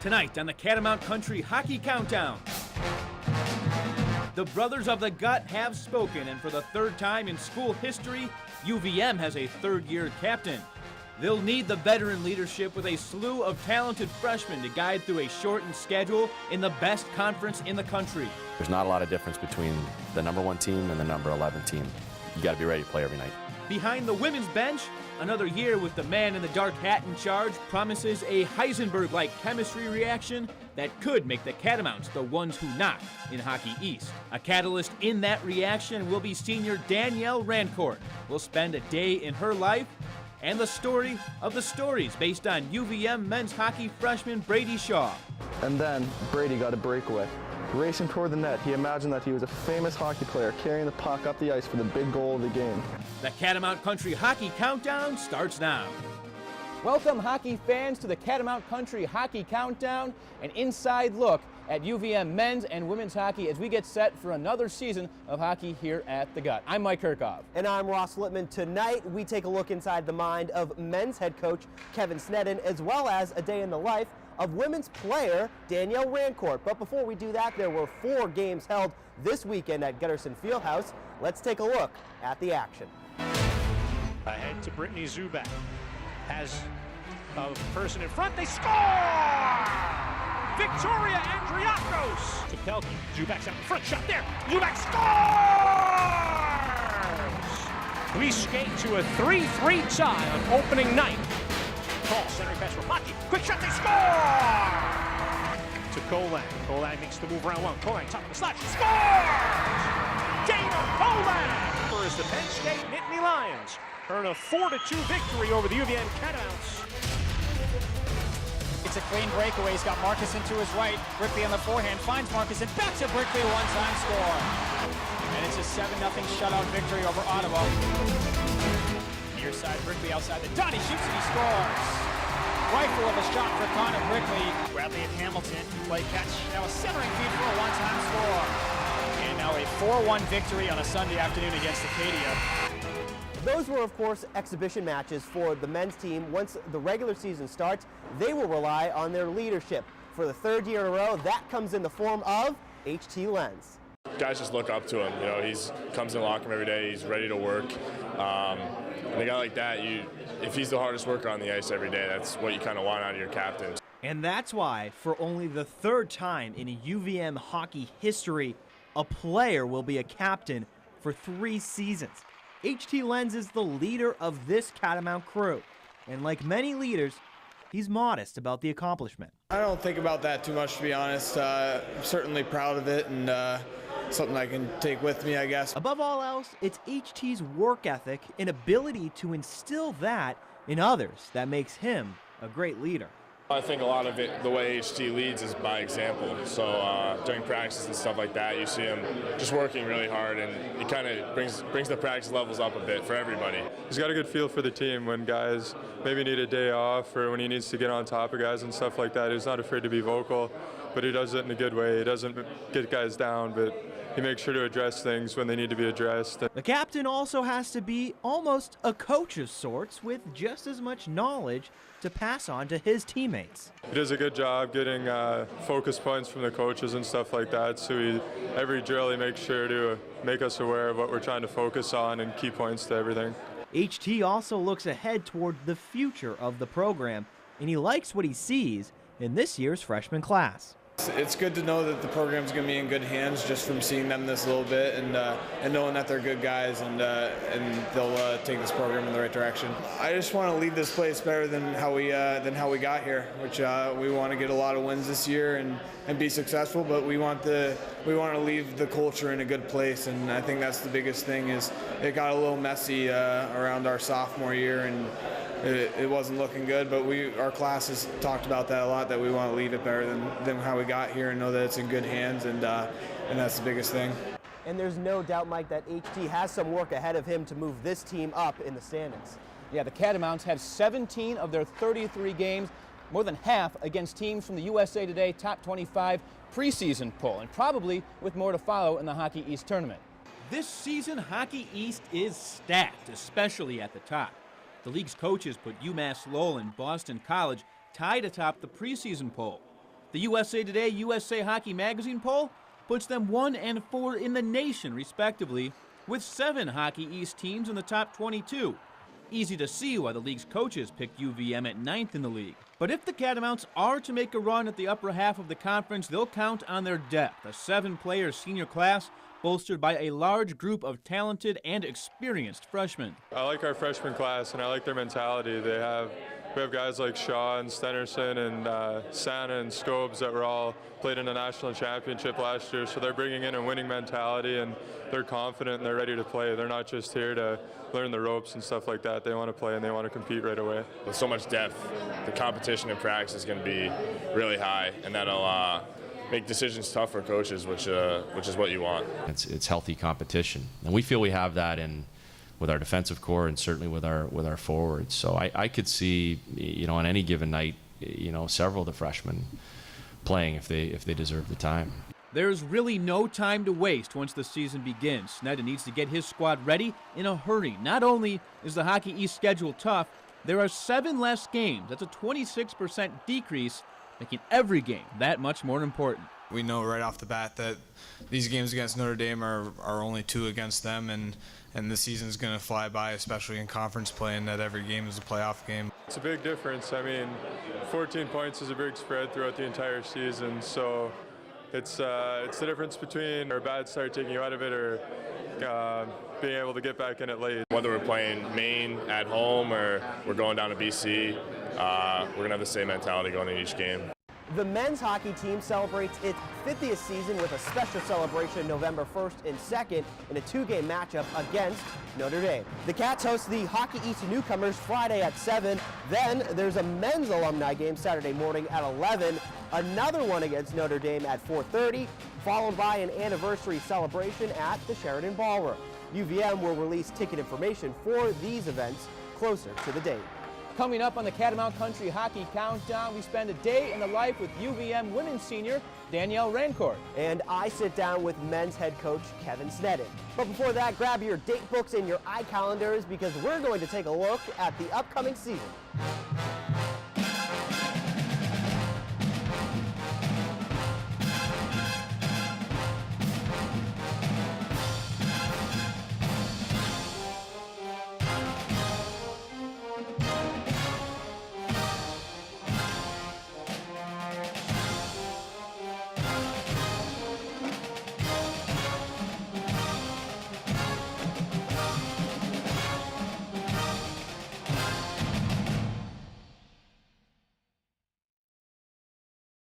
Tonight on the Catamount Country Hockey Countdown. The Brothers of the Gut have spoken, and for the third time in school history, UVM has a third-year captain. They'll need the veteran leadership with a slew of talented freshmen to guide through a shortened schedule in the best conference in the country. There's not a lot of difference between the #1 team and the #11 team. You got to be ready to play every night. Behind the women's bench, another year with the man in the dark hat in charge promises a Heisenberg-like chemistry reaction that could make the Catamounts the ones who knock in Hockey East. A catalyst in that reaction will be senior Danielle Rancourt. We'll spend a day in her life and the story of the stories based on UVM men's hockey freshman Brady Shaw. And then Brady got a breakaway. Racing toward the net, he imagined that he was a famous hockey player carrying the puck up the ice for the big goal of the game. The Catamount Country Hockey Countdown starts now. Welcome, hockey fans, to the Catamount Country Hockey Countdown, an inside look at UVM men's and women's hockey as we get set for another season of hockey here at the Gut. I'm Mike Curkov. And I'm Ross Littman. Tonight, we take a look inside the mind of men's head coach Kevin Sneddon, as well as a day in the life of women's player Danielle Rancourt. But before we do that, there were 4 games held this weekend at Gutterson Fieldhouse. Let's take a look at the action. Ahead to Brittany Zubak. Has a person in front. They score! Victoria Andriakos to Pelkey. Zubak's out in front. Shot there. Zubak scores! We skate to a 3-3 tie on opening night. Call center pass for Maki. Quick shot. They score! To Kolan. Kolan makes the move around one. Kolan top of the slot. She scores! Dana Kolan for the Penn State Nittany Lions earn a 4-2 victory over the UVM Catamounts. It's a clean breakaway. He's got Marcus into his right. Brickley on the forehand finds Marcus and back to Brickley, one-time score. And it's a 7-0 shutout victory over Ottawa. Near side Brickley outside the dot. He shoots and he scores. Rifle of a shot for Connor Brickley. Bradley and Hamilton play catch. Now a centering feed for a one-time score. And now a 4-1 victory on a Sunday afternoon against Acadia. Those were, of course, exhibition matches for the men's team. Once the regular season starts, they will rely on their leadership. For the 3rd year in a row, that comes in the form of HT Lenz. Guys just look up to him. You know, he's comes in the locker room every day. He's ready to work. And a guy like that, if he's the hardest worker on the ice every day, that's what you kind of want out of your captain. And that's why, for only the 3rd time in UVM hockey history, a player will be a captain for 3 seasons. HT Lenz is the leader of this Catamount crew, and like many leaders, he's modest about the accomplishment. I don't think about that too much, to be honest. I'm certainly proud of it, and something I can take with me, I guess. Above all else, it's HT's work ethic and ability to instill that in others that makes him a great leader. I think a lot of it, the way HT leads, is by example. So during practice and stuff like that, you see him just working really hard, and it kind of brings the practice levels up a bit for everybody. He's got a good feel for the team when guys maybe need a day off or when he needs to get on top of guys and stuff like that. He's not afraid to be vocal, but he does it in a good way. He doesn't get guys down, but he makes sure to address things when they need to be addressed. The captain also has to be almost a coach of sorts with just as much knowledge to pass on to his teammates. He does a good job getting focus points from the coaches and stuff like that, so every drill he makes sure to make us aware of what we're trying to focus on and key points to everything. HT also looks ahead toward the future of the program, and he likes what he sees in this year's freshman class. It's good to know that the program's going to be in good hands just from seeing them this little bit and knowing that they're good guys and they'll take this program in the right direction. I just want to lead this place better than how we got here, which we want to get a lot of wins this year and be successful, but we want to leave the culture in a good place, and I think that's the biggest thing. Is it got a little messy around our sophomore year, and it wasn't looking good, but our class has talked about that a lot, that we want to leave it better than how we got here and know that it's in good hands, and that's the biggest thing. And there's no doubt, Mike, that HT has some work ahead of him to move this team up in the standings. Yeah, the Catamounts have 17 of their 33 games, more than half against teams from the USA Today Top 25 preseason poll, and probably with more to follow in the Hockey East tournament. This season, Hockey East is stacked, especially at the top. The league's coaches put UMass Lowell and Boston College tied atop the preseason poll. The USA Today USA Hockey Magazine poll puts them 1 and 4 in the nation, respectively, with 7 Hockey East teams in the top 22. Easy to see why the league's coaches picked UVM at 9th in the league. But if the Catamounts are to make a run at the upper half of the conference, they'll count on their depth, a 7-player senior class bolstered by a large group of talented and experienced freshmen. I like our freshman class, and I like their mentality. We have guys like Shaw and Stenerson and Santa and Scobes that were all played in a national championship last year, so they're bringing in a winning mentality, and they're confident and they're ready to play. They're not just here to learn the ropes and stuff like that. They want to play and they want to compete right away. With so much depth, the competition in practice is going to be really high, and that'll make decisions tough for coaches, which is what you want. It's healthy competition, and we feel we have that with our defensive core and certainly with our forwards. So I could see, on any given night, several of the freshmen playing if they deserve the time. There's really no time to waste once the season begins. Sneddon needs to get his squad ready in a hurry. Not only is the Hockey East schedule tough, there are 7 less games. That's a 26% decrease, making every game that much more important. We know right off the bat that these games against Notre Dame are only 2 against them, and the season's going to fly by, especially in conference play, and that every game is a playoff game. It's a big difference. I mean, 14 points is a big spread throughout the entire season, so it's the difference between a bad start taking you out of it or being able to get back in it late. Whether we're playing Maine at home or we're going down to BC, we're going to have the same mentality going in each game. The men's hockey team celebrates its 50th season with a special celebration November 1st and 2nd in a 2-game matchup against Notre Dame. The Cats host the Hockey East newcomers Friday at 7. Then there's a men's alumni game Saturday morning at 11. Another one against Notre Dame at 4:30, followed by an anniversary celebration at the Sheridan Ballroom. UVM will release ticket information for these events closer to the date. Coming up on the Catamount Country Hockey Countdown, we spend a day in the life with UVM women's senior Danielle Rancourt. And I sit down with men's head coach Kevin Sneddon. But before that, grab your date books and your iCalendars because we're going to take a look at the upcoming season.